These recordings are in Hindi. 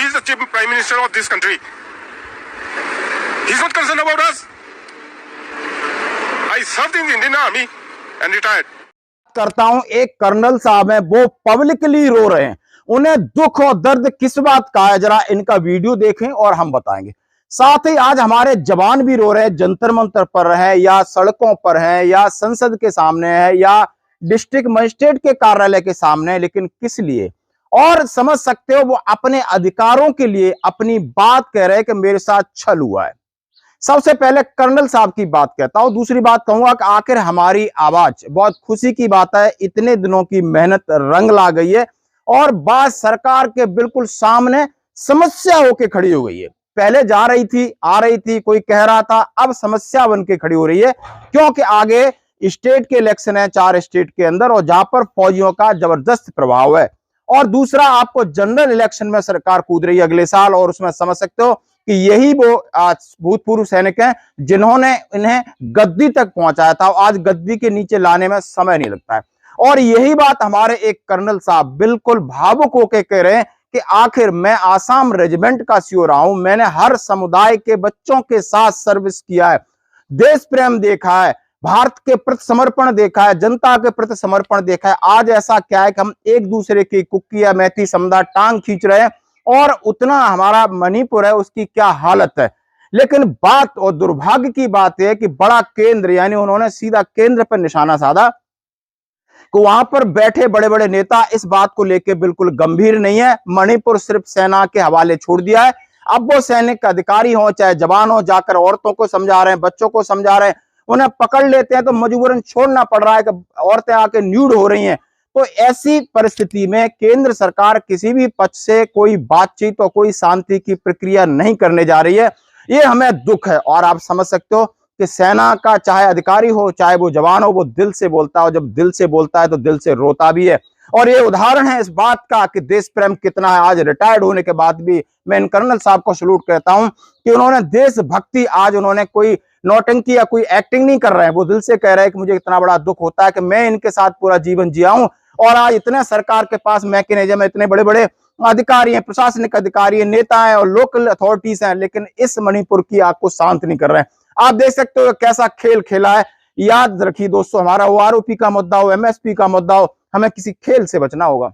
He is the chief prime minister of this country. He is not concerned about us. I served in the Indian Army and retired. करता हूं, एक कर्नल साहब हैं, वो पब्लिकली रो रहे हैं। उन्हें दुख और दर्द किस बात का है, जरा इनका वीडियो देखें और हम बताएंगे। साथ ही आज हमारे जवान भी रो रहे हैं, जंतर मंतर पर हैं या सड़कों पर हैं या संसद के सामने है या डिस्ट्रिक्ट मजिस्ट्रेट के कार्यालय के सामने, लेकिन किस लिए? और समझ सकते हो, वो अपने अधिकारों के लिए अपनी बात कह रहे हैं कि मेरे साथ छल हुआ है। सबसे पहले कर्नल साहब की बात कहता हूं, दूसरी बात कहूंगा कि आखिर हमारी आवाज, बहुत खुशी की बात है, इतने दिनों की मेहनत रंग ला गई है और बात सरकार के बिल्कुल सामने समस्या होके खड़ी हो गई है। पहले जा रही थी, आ रही थी, कोई कह रहा था, अब समस्या बन के खड़ी हो रही है, क्योंकि आगे स्टेट के इलेक्शन है 4 स्टेट के अंदर, और जहां पर फौजियों का जबरदस्त प्रभाव है। और दूसरा, आपको जनरल इलेक्शन में सरकार कूद रही है अगले साल, और उसमें समझ सकते हो कि यही वो भूतपूर्व सैनिक हैं जिन्होंने इन्हें गद्दी तक पहुंचाया था। आज गद्दी के नीचे लाने में समय नहीं लगता है। और यही बात हमारे एक कर्नल साहब बिल्कुल भावुक होकर कह रहे हैं कि आखिर मैं आसाम रेजिमेंट का सीओ रहा हूं, मैंने हर समुदाय के बच्चों के साथ सर्विस किया है, देश प्रेम देखा है, भारत के प्रति समर्पण देखा है, जनता के प्रति समर्पण देखा है। आज ऐसा क्या है कि हम एक दूसरे की कुकी या मैती समुदाय टांग खींच रहे हैं, और उतना हमारा मणिपुर है उसकी क्या हालत है। लेकिन बात और दुर्भाग्य की बात है कि बड़ा केंद्र, यानी उन्होंने सीधा केंद्र पर निशाना साधा कि वहां पर बैठे बड़े बड़े नेता इस बात को लेकर बिल्कुल गंभीर नहीं है। मणिपुर सिर्फ सेना के हवाले छोड़ दिया है। अब वो सैनिक अधिकारी हो चाहे जवान हो, जाकर औरतों को समझा रहे हैं, बच्चों को समझा रहे हैं। उन्हें पकड़ लेते हैं तो मजबूरन छोड़ना पड़ रहा है कि औरतें आके न्यूड हो रही हैं। तो ऐसी परिस्थिति में केंद्र सरकार किसी भी पक्ष से कोई बातचीत और कोई शांति की प्रक्रिया नहीं करने जा रही है। ये हमें दुख है। और आप समझ सकते हो कि सेना का चाहे अधिकारी हो चाहे वो जवान हो, वो दिल से बोलता है, और जब दिल से बोलता है तो दिल से रोता भी है। और ये उदाहरण है इस बात का कि देश प्रेम कितना है। आज रिटायर्ड होने के बाद भी मैं इन कर्नल साहब को सैल्यूट करता हूं कि उन्होंने देशभक्ति, आज उन्होंने कोई नौटंकी या कोई एक्टिंग नहीं कर रहे हैं, वो दिल से कह रहे हैं कि मुझे इतना बड़ा दुख होता है कि मैं इनके साथ पूरा जीवन जिया हूं। और आज इतने सरकार के पास मैकेनिज्म है, इतने बड़े बड़े अधिकारी हैं, प्रशासनिक अधिकारी हैं, नेता हैं और लोकल अथॉरिटीज हैं, लेकिन इस मणिपुर की आग को शांत नहीं कर रहे हैं। आप देख सकते हो कैसा खेल खेला है। याद रखिए दोस्तों, हमारा ओआरओपी का मुद्दा हो, एमएसपी का मुद्दा हो, हमें किसी खेल से बचना होगा,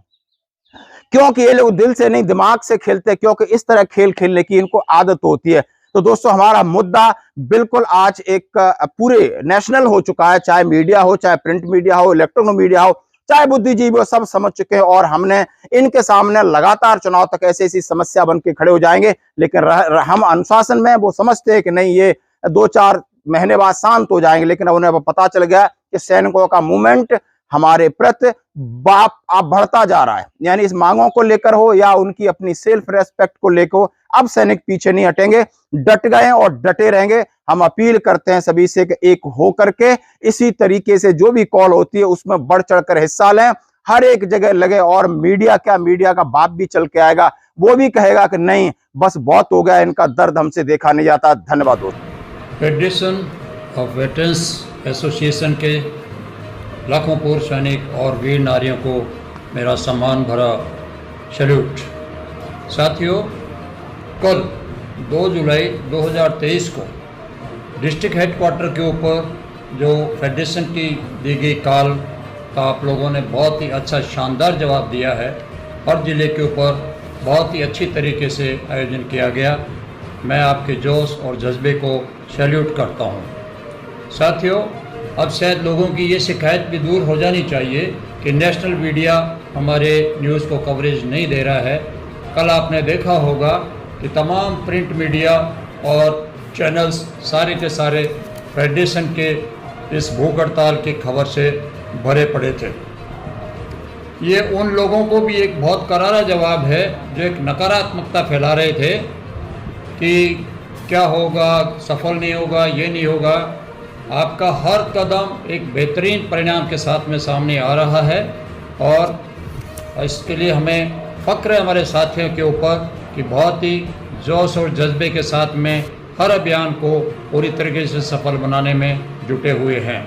क्योंकि ये लोग दिल से नहीं दिमाग से खेलते, क्योंकि इस तरह खेल खेलने की इनको आदत होती है। तो दोस्तों, हमारा मुद्दा बिल्कुल आज एक पूरे नेशनल हो चुका है, चाहे मीडिया हो, चाहे प्रिंट मीडिया हो, इलेक्ट्रॉनिक मीडिया हो, चाहे बुद्धिजीवी हो, सब समझ चुके हैं। और हमने इनके सामने लगातार चुनाव तक ऐसी ऐसी समस्या बन के खड़े हो जाएंगे। लेकिन हम अनुशासन में वो समझते हैं कि नहीं, ये 2-4 महीने बाद शांत हो जाएंगे। लेकिन अब उन्हें पता चल गया कि सैनिकों का मूवमेंट हमारे प्रति आप बढ़ता जा रहा है, यानी इस मांगों को लेकर हो या उनकी अपनी सेल्फ रेस्पेक्ट को लेकर हो। अब सैनिक पीछे नहीं हटेंगे, डट गए और डटे रहेंगे। हम अपील करते हैं सभी से कि एक हो करके इसी तरीके से जो भी कॉल होती है उसमें बढ़ चढ़कर हिस्सा लें, हर एक जगह लगे। और मीडिया क्या, मीडिया का बाप भी चल के आएगा, वो भी कहेगा कि नहीं बस बहुत हो गया, इनका दर्द हमसे देखा नहीं जाता। धन्यवाद दोस्तों। फेडरेशन ऑफ वेटरन्स एसोसिएशन के लाखों पूर्व सैनिक और वीर नारियों को मेरा सम्मान भरा सैल्यूट। साथियों, कल 2 जुलाई 2023 को डिस्ट्रिक्ट हेडक्वार्टर के ऊपर जो फेडरेशन की दी गई कॉल का आप लोगों ने बहुत ही अच्छा शानदार जवाब दिया है। हर ज़िले के ऊपर बहुत ही अच्छी तरीके से आयोजन किया गया। मैं आपके जोश और जज्बे को सैल्यूट करता हूं। साथियों, अब शायद लोगों की ये शिकायत भी दूर हो जानी चाहिए कि नेशनल मीडिया हमारे न्यूज़ को कवरेज नहीं दे रहा है। कल आपने देखा होगा कि तमाम प्रिंट मीडिया और चैनल्स सारे के सारे फेडरेशन के इस भूख हड़ताल की खबर से भरे पड़े थे। ये उन लोगों को भी एक बहुत करारा जवाब है जो एक नकारात्मकता फैला रहे थे कि क्या होगा, सफल नहीं होगा, ये नहीं होगा। आपका हर कदम एक बेहतरीन परिणाम के साथ में सामने आ रहा है और इसके लिए हमें फ़ख्र है हमारे साथियों के ऊपर कि बहुत ही जोश और जज्बे के साथ में हर अभियान को पूरी तरीके से सफल बनाने में जुटे हुए हैं।